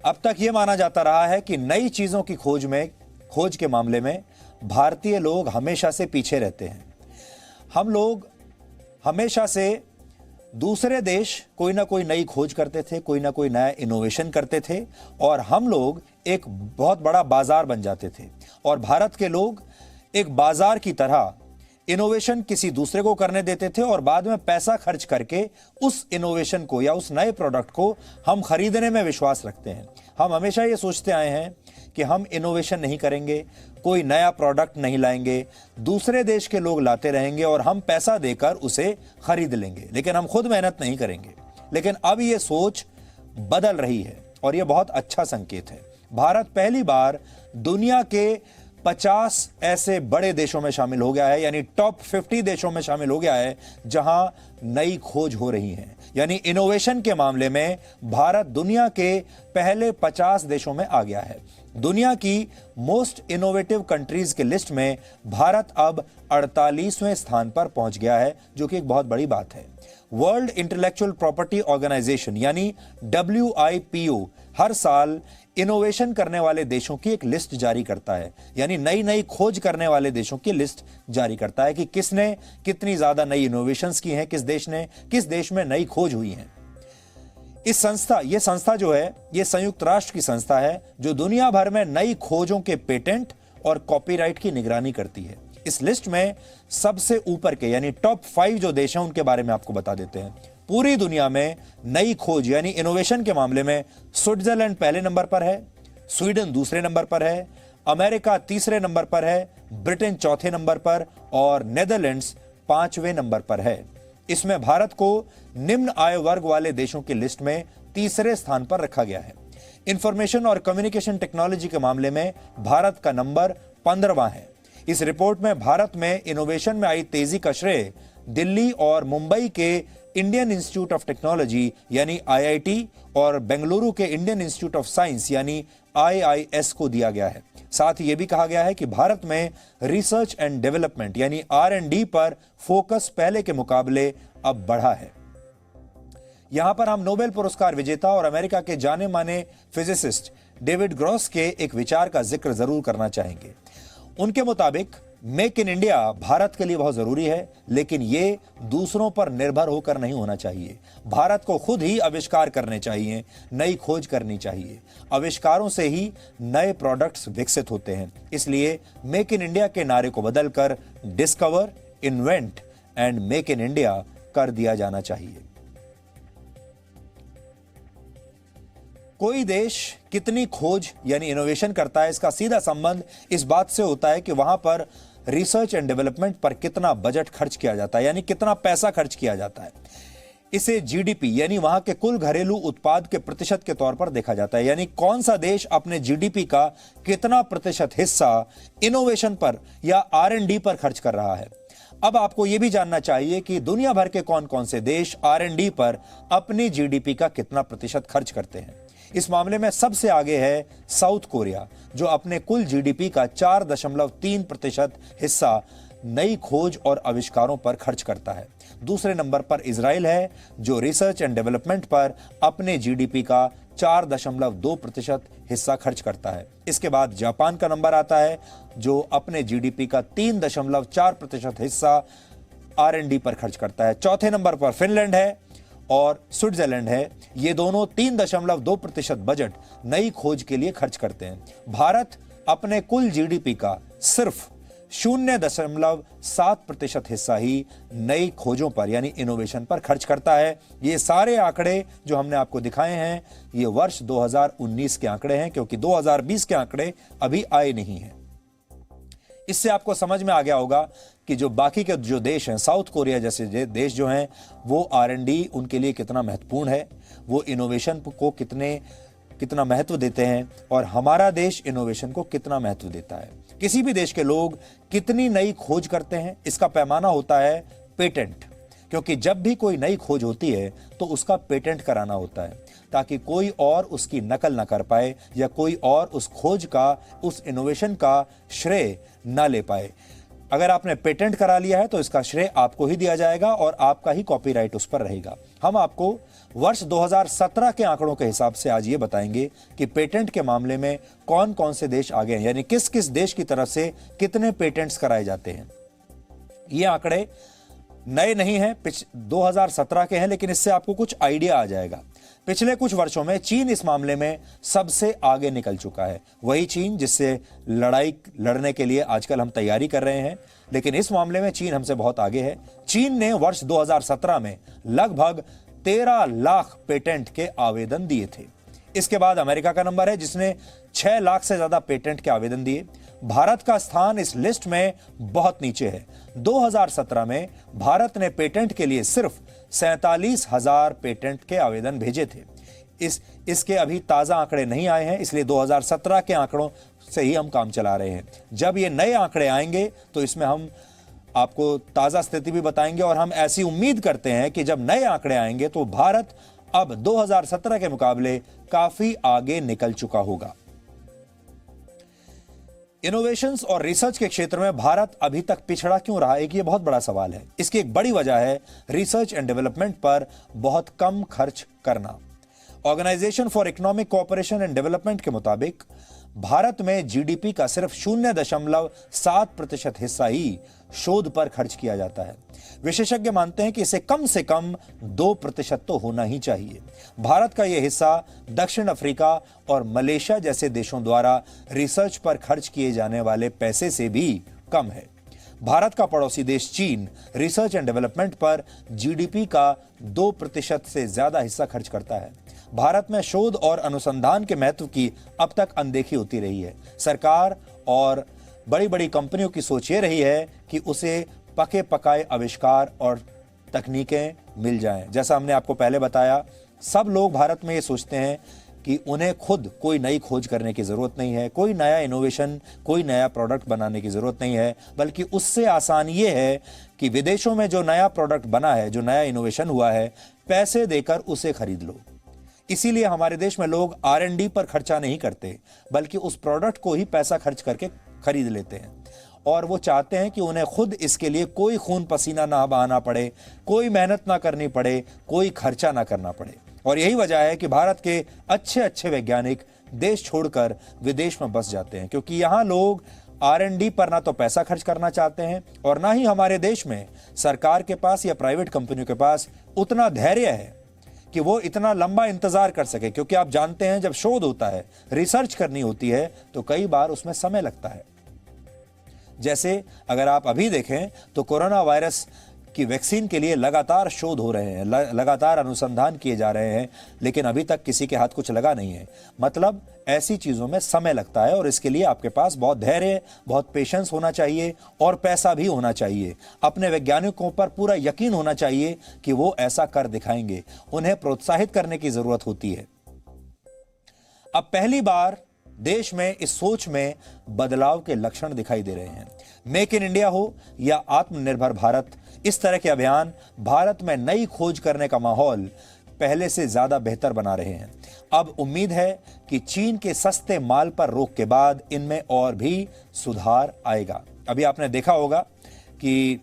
अब तक यह माना जाता रहा है कि नई चीजों की खोज के मामले में भारतीय लोग हमेशा से पीछे रहते हैं। हम लोग हमेशा से दूसरे देश कोई ना कोई नई खोज करते थे, कोई ना कोई नया इनोवेशन करते थे और हम लोग एक बहुत बड़ा बाजार बन जाते थे और भारत के लोग एक बाजार की तरह इनोवेशन किसी दूसरे को करने देते थे और बाद में पैसा खर्च करके उस इनोवेशन को या उस नए प्रोडक्ट को हम खरीदने में विश्वास रखते हैं। हम हमेशा ये सोचते आए हैं कि हम इनोवेशन नहीं करेंगे, कोई नया प्रोडक्ट नहीं लाएंगे, दूसरे देश के लोग लाते रहेंगे और हम पैसा देकर उसे खरीद लेंगे, लेकिन हम खुद मेहनत नहीं करेंगे। लेकिन अब ये सोच बदल रही है और यह बहुत अच्छा संकेत है। भारत पहली बार दुनिया के 50 ऐसे बड़े देशों में शामिल हो गया है, यानी टॉप 50 देशों में शामिल हो गया है जहां नई खोज हो रही है। यानी इनोवेशन के मामले में भारत दुनिया के पहले 50 देशों में आ गया है। दुनिया की मोस्ट इनोवेटिव कंट्रीज के लिस्ट में भारत अब 48वें स्थान पर पहुंच गया है, जो कि एक बहुत बड़ी बात है। वर्ल्ड इंटेलेक्चुअल प्रॉपर्टी ऑर्गेनाइजेशन यानी WIPO हर साल इनोवेशन करने वाले देशों की एक लिस्ट जारी करता है, यानी नई नई खोज करने वाले देशों की लिस्ट जारी करता है कि किसने कितनी ज्यादा नई इनोवेशंस की हैं, किस देश में नई खोज हुई है। ये संस्था जो है, ये संयुक्त राष्ट्र की संस्था है जो दुनिया भर में नई खोजों के पेटेंट और कॉपीराइट की निगरानी करती है। इस लिस्ट में सबसे ऊपर के यानी टॉप 5 जो देश हैं उनके बारे में आपको बता देते हैं। पूरी दुनिया में नई खोज यानी इनोवेशन के मामले में स्विट्जरलैंड पहले नंबर पर है, स्वीडन दूसरे नंबर पर है, अमेरिका तीसरे नंबर पर है, ब्रिटेन चौथे नंबर पर और नेदरलैंड्स 5वें नंबर पर है। इसमें भारत को निम्न आय वर्ग वाले देशों की लिस्ट में तीसरे स्थान पर रखा गया है। इंफॉर्मेशन और कम्युनिकेशन टेक्नोलॉजी के मामले में भारत का नंबर 15वां है। इस रिपोर्ट में भारत में इनोवेशन में आई तेजी का श्रेय दिल्ली और मुंबई के इंडियन इंस्टीट्यूट ऑफ टेक्नोलॉजी यानी IIT और बेंगलुरु के इंडियन इंस्टीट्यूट ऑफ साइंस यानी IIS को दिया गया है। साथ ही यह भी कहा गया है कि भारत में रिसर्च एंड डेवलपमेंट यानी R&D पर फोकस पहले के मुकाबले अब बढ़ा है। यहां पर हम नोबेल पुरस्कार विजेता और अमेरिका के जाने माने फिजिसिस्ट डेविड ग्रॉस के एक विचार का जिक्र जरूर करना चाहेंगे। उनके मुताबिक मेक इन इंडिया भारत के लिए बहुत जरूरी है, लेकिन यह दूसरों पर निर्भर होकर नहीं होना चाहिए। भारत को खुद ही आविष्कार करने चाहिए, नई खोज करनी चाहिए। आविष्कारों से ही नए प्रोडक्ट्स विकसित होते हैं। इसलिए मेक इन इंडिया के नारे को बदलकर discover, invent and make in India कर दिया जाना चाहिए। कोई देश कितनी खोज यानी इनोवेशन करता है, इसका सीधा संबंध इस बात से होता है कि वहां पर रिसर्च एंड डेवलपमेंट पर कितना बजट खर्च किया जाता है, यानी कितना पैसा खर्च किया जाता है। इसे GDP यानी वहां के कुल घरेलू उत्पाद के प्रतिशत के तौर पर देखा जाता है, यानी कौन सा देश अपने GDP का कितना प्रतिशत हिस्सा इनोवेशन पर या R&D पर खर्च कर रहा है। अब आपको यह भी जानना चाहिए कि दुनिया भर के कौन कौन से देश R&D पर अपनी GDP का कितना प्रतिशत खर्च करते हैं। इस मामले में सबसे आगे है साउथ कोरिया, जो अपने कुल GDP का 4.3% हिस्सा नई खोज और आविष्कारों पर खर्च करता है। दूसरे नंबर पर इजराइल है, जो रिसर्च एंड डेवलपमेंट पर अपने GDP का 4.2% हिस्सा खर्च करता है। इसके बाद जापान का नंबर आता है, जो अपने GDP का 3.4% हिस्सा R&D पर खर्च करता है। चौथे नंबर पर फिनलैंड है और स्विट्जरलैंड है। ये दोनों 3.2% बजट नई खोज के लिए खर्च करते हैं। भारत अपने कुल GDP का सिर्फ 0.7% हिस्सा ही नई खोजों पर यानी इनोवेशन पर खर्च करता है। ये सारे आंकड़े जो हमने आपको दिखाए हैं, ये वर्ष 2019 के आंकड़े हैं, क्योंकि 2020 के आंकड़े अभी आए नहीं हैं। इससे आपको समझ में आ गया होगा कि जो बाकी के जो देश हैं, साउथ कोरिया जैसे देश जो हैं, वो R&D उनके लिए कितना महत्वपूर्ण है, वो इनोवेशन को कितना महत्व देते हैं और हमारा देश इनोवेशन को कितना महत्व देता है। किसी भी देश के लोग कितनी नई खोज करते हैं, इसका पैमाना होता है पेटेंट, क्योंकि जब भी कोई नई खोज होती है तो उसका पेटेंट कराना होता है, ताकि कोई और उसकी नकल ना कर पाए या कोई और उस खोज का, उस इनोवेशन का श्रेय ना ले पाए। अगर आपने पेटेंट करा लिया है तो इसका श्रेय आपको ही दिया जाएगा और आपका ही कॉपीराइट उस पर रहेगा। हम आपको वर्ष 2017 के आंकड़ों के हिसाब से आज ये बताएंगे कि पेटेंट के मामले में कौन कौन से देश आगे हैं, यानी किस किस देश की तरफ से कितने पेटेंट्स कराए जाते हैं। ये आंकड़े नए नहीं हैं, 2017 के हैं, लेकिन इससे आपको कुछ आइडिया आ जाएगा। पिछले कुछ वर्षों में चीन इस मामले में सबसे आगे निकल चुका है। वही चीन जिससे लड़ाई लड़ने के लिए आजकल हम तैयारी कर रहे हैं, लेकिन इस मामले में चीन हमसे बहुत आगे है। चीन ने वर्ष 2017 में लगभग 13 लाख पेटेंट के आवेदन दिए थे। इसके बाद अमेरिका का नंबर है जिसने 6 लाख से ज्यादा पेटेंट के आवेदन दिए। भारत का स्थान इस लिस्ट में बहुत नीचे है। 2017 में भारत ने पेटेंट के लिए सिर्फ 47,000 पेटेंट के आवेदन भेजे थे। इसके अभी ताजा आंकड़े नहीं आए हैं, इसलिए 2017 के आंकड़ों से ही हम काम चला रहे हैं। जब ये नए आंकड़े आएंगे तो इसमें हम आपको ताजा स्थिति भी बताएंगे, और हम ऐसी उम्मीद करते हैं कि जब नए आंकड़े आएंगे तो भारत अब 2017 के मुकाबले काफी आगे निकल चुका होगा। इनोवेशंस और रिसर्च के क्षेत्र में भारत अभी तक पिछड़ा क्यों रहा है, कि यह बहुत बड़ा सवाल है। इसकी एक बड़ी वजह है रिसर्च एंड डेवलपमेंट पर बहुत कम खर्च करना। Organisation for Economic Cooperation and Development के मुताबिक भारत में जीडीपी का सिर्फ 0.7% हिस्सा ही शोध पर खर्च किया जाता है। विशेषज्ञ मानते हैं कि इसे कम से कम 2% तो होना ही चाहिए। भारत का यह हिस्सा दक्षिण अफ्रीका और मलेशिया जैसे देशों द्वारा रिसर्च पर खर्च किए जाने वाले पैसे से भी कम है। भारत का पड़ोसी देश चीन रिसर्च एंड डेवलपमेंट पर जीडीपी का 2% से ज्यादा हिस्सा खर्च करता है। भारत में शोध और अनुसंधान के महत्व की अब तक अनदेखी होती रही है। सरकार और बड़ी बड़ी कंपनियों की सोच ये रही है कि उसे पके पकाए आविष्कार और तकनीकें मिल जाएं। जैसा हमने आपको पहले बताया, सब लोग भारत में ये सोचते हैं कि उन्हें खुद कोई नई खोज करने की जरूरत नहीं है, कोई नया इनोवेशन, कोई नया प्रोडक्ट बनाने की जरूरत नहीं है, बल्कि उससे आसान ये है कि विदेशों में जो नया प्रोडक्ट बना है, जो नया इनोवेशन हुआ है, पैसे देकर उसे खरीद लो। इसीलिए हमारे देश में लोग R&D पर खर्चा नहीं करते, बल्कि उस प्रोडक्ट को ही पैसा खर्च करके खरीद लेते हैं, और वो चाहते हैं कि उन्हें खुद इसके लिए कोई खून पसीना ना बहाना पड़े, कोई मेहनत ना करनी पड़े, कोई खर्चा ना करना पड़े। और यही वजह है कि भारत के अच्छे अच्छे वैज्ञानिक देश छोड़कर विदेश में बस जाते हैं, क्योंकि यहाँ लोग R&D पर ना तो पैसा खर्च करना चाहते हैं, और ना ही हमारे देश में सरकार के पास या प्राइवेट कंपनियों के पास उतना धैर्य है कि वो इतना लंबा इंतजार कर सके। क्योंकि आप जानते हैं, जब शोध होता है, रिसर्च करनी होती है, तो कई बार उसमें समय लगता है। जैसे अगर आप अभी देखें तो कोरोना वायरस की वैक्सीन के लिए लगातार शोध हो रहे हैं, लगातार अनुसंधान किए जा रहे हैं, लेकिन अभी तक किसी के हाथ कुछ लगा नहीं है। मतलब ऐसी चीजों में समय लगता है, और इसके लिए आपके पास बहुत धैर्य, बहुत पेशेंस होना चाहिए, और पैसा भी होना चाहिए। अपने वैज्ञानिकों पर पूरा यकीन होना चाहिए कि वो ऐसा कर दिखाएंगे। उन्हें प्रोत्साहित करने की जरूरत होती है। अब पहली बार देश में इस सोच में बदलाव के लक्षण दिखाई दे रहे हैं। मेक इन इंडिया हो या आत्मनिर्भर भारत, इस तरह के अभियान भारत में नई खोज करने का माहौल पहले से ज्यादा बेहतर बना रहे हैं। अब उम्मीद है कि चीन के सस्ते माल पर रोक के बाद इनमें और भी सुधार आएगा। अभी आपने देखा होगा कि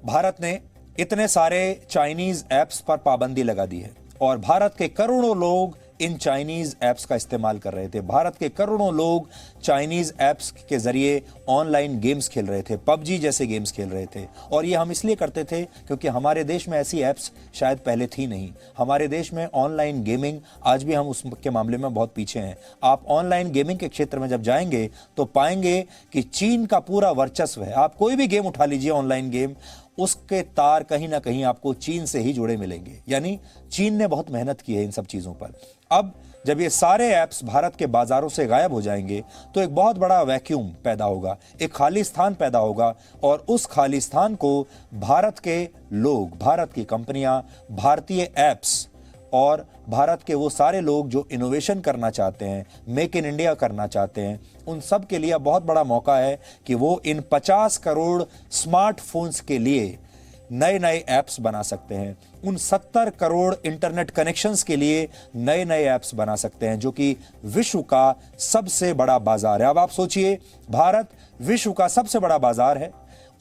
भारत ने इतने सारे चाइनीज ऐप्स पर पाबंदी लगा दी है, और भारत के करोड़ों लोग इन चाइनीज ऐप्स का इस्तेमाल कर रहे थे। भारत के करोड़ों लोग चाइनीज ऐप्स के जरिए ऑनलाइन गेम्स खेल रहे थे, पबजी जैसे गेम्स खेल रहे थे। और ये हम इसलिए करते थे क्योंकि हमारे देश में ऐसी ऐप्स शायद पहले थी नहीं। हमारे देश में ऑनलाइन गेमिंग, आज भी हम उसके मामले में बहुत पीछे हैं। आप ऑनलाइन गेमिंग के क्षेत्र में जब जाएंगे तो पाएंगे कि चीन का पूरा वर्चस्व है। आप कोई भी गेम उठा लीजिए, ऑनलाइन गेम, उसके तार कहीं ना कहीं आपको चीन से ही जुड़े मिलेंगे। यानी चीन ने बहुत मेहनत की है इन सब चीजों पर। अब जब ये सारे ऐप्स भारत के बाजारों से गायब हो जाएंगे तो एक बहुत बड़ा वैक्यूम पैदा होगा, एक खाली स्थान पैदा होगा, और उस खाली स्थान को भारत के लोग, भारत की कंपनियां, भारतीय ऐप्स और भारत के वो सारे लोग जो इनोवेशन करना चाहते हैं, मेक इन इंडिया करना चाहते हैं, उन सब के लिए बहुत बड़ा मौका है कि वो इन 50 करोड़ स्मार्टफोन्स के लिए नए नए ऐप्स बना सकते हैं। उन 70 करोड़ इंटरनेट कनेक्शंस के लिए नए नए ऐप्स बना सकते हैं, जो कि विश्व का सबसे बड़ा बाजार है। अब आप सोचिए, भारत विश्व का सबसे बड़ा बाजार है,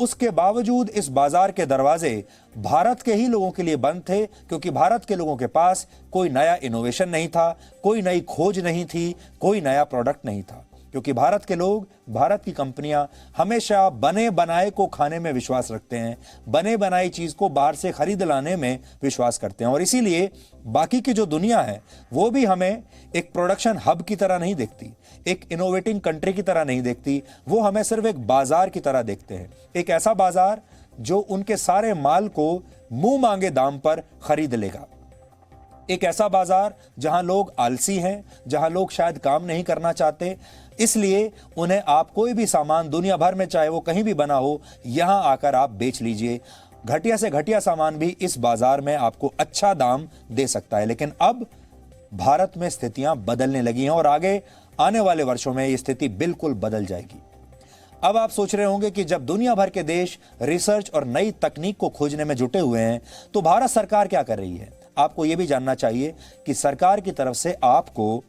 उसके बावजूद इस बाजार के दरवाजे भारत के ही लोगों के लिए बंद थे, क्योंकि भारत के लोगों के पास कोई नया इनोवेशन नहीं था, कोई नई खोज नहीं थी, कोई नया प्रोडक्ट नहीं था। क्योंकि भारत के लोग, भारत की कंपनियां हमेशा बने बनाए को खाने में विश्वास रखते हैं, बने बनाई चीज को बाहर से खरीद लाने में विश्वास करते हैं। और इसीलिए बाकी की जो दुनिया है वो भी हमें एक प्रोडक्शन हब की तरह नहीं देखती, एक इनोवेटिंग कंट्री की तरह नहीं देखती, वो हमें सिर्फ एक बाजार की तरह देखते हैं। एक ऐसा बाजार जो उनके सारे माल को मुंह मांगे दाम पर खरीद लेगा, एक ऐसा बाजार जहां लोग आलसी हैं, जहां लोग शायद काम नहीं करना चाहते, इसलिए उन्हें आप कोई भी सामान दुनिया भर में चाहे वो कहीं भी बना हो, यहां आकर आप बेच लीजिए। घटिया से घटिया सामान भी इस बाजार में आपको अच्छा दाम दे सकता है। लेकिन अब भारत में स्थितियां बदलने लगी हैं और आगे आने वाले वर्षों में यह स्थिति बिल्कुल बदल जाएगी। अब आप सोच रहे होंगे कि जब दुनिया भर के देश रिसर्च और नई तकनीक को खोजने में जुटे हुए हैं तो भारत सरकार क्या कर रही है। आपको यह भी जानना चाहिए कि सरकार की तरफ से आपको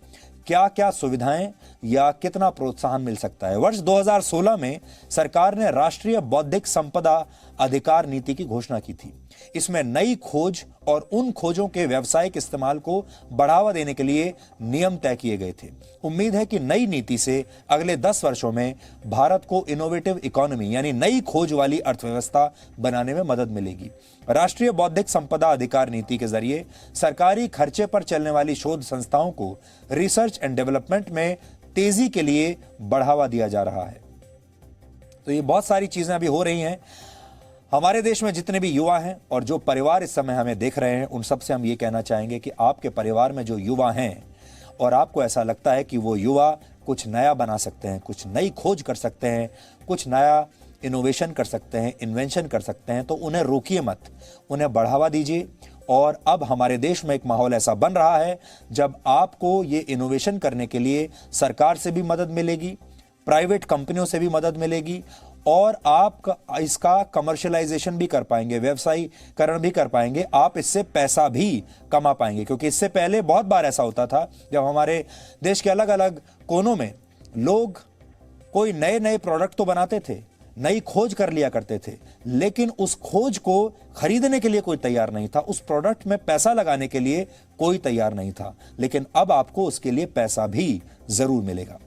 क्या क्या सुविधाएं या कितना प्रोत्साहन मिल सकता है। वर्ष 2016 में सरकार ने राष्ट्रीय बौद्धिक संपदा अधिकार नीति की घोषणा की थी। इसमें नई खोज और उन खोजों के व्यावसायिक इस्तेमाल को बढ़ावा देने के लिए नियम तय किए गए थे। उम्मीद है कि नई नीति से अगले 10 वर्षों में भारत को इनोवेटिव इकोनॉमी यानी नई खोज वाली अर्थव्यवस्था बनाने में मदद मिलेगी। राष्ट्रीय बौद्धिक संपदा अधिकार नीति के जरिए सरकारी खर्चे पर चलने वाली शोध संस्थाओं को रिसर्च एंड डेवलपमेंट में तेजी के लिए बढ़ावा दिया जा रहा है। तो ये बहुत सारी चीजें अभी हो रही हैं। हमारे देश में जितने भी युवा हैं और जो परिवार इस समय हमें देख रहे हैं, उन सबसे हम ये कहना चाहेंगे कि आपके परिवार में जो युवा हैं और आपको ऐसा लगता है कि वो युवा कुछ नया बना सकते हैं, कुछ नई खोज कर सकते हैं, कुछ नया इनोवेशन कर सकते हैं, इन्वेंशन कर सकते हैं, तो उन्हें रोकिए मत, उन्हें बढ़ावा दीजिए। और अब हमारे देश में एक माहौल ऐसा बन रहा है जब आपको ये इनोवेशन करने के लिए सरकार से भी मदद मिलेगी, प्राइवेट कंपनियों से भी मदद मिलेगी और आप इसका कमर्शियलाइजेशन भी कर पाएंगे, व्यवसायीकरण भी कर पाएंगे, आप इससे पैसा भी कमा पाएंगे। क्योंकि इससे पहले बहुत बार ऐसा होता था जब हमारे देश के अलग अलग कोनों में लोग कोई नए नए प्रोडक्ट तो बनाते थे, नई खोज कर लिया करते थे, लेकिन उस खोज को खरीदने के लिए कोई तैयार नहीं था, उस प्रोडक्ट में पैसा लगाने के लिए कोई तैयार नहीं था। लेकिन अब आपको उसके लिए पैसा भी जरूर मिलेगा।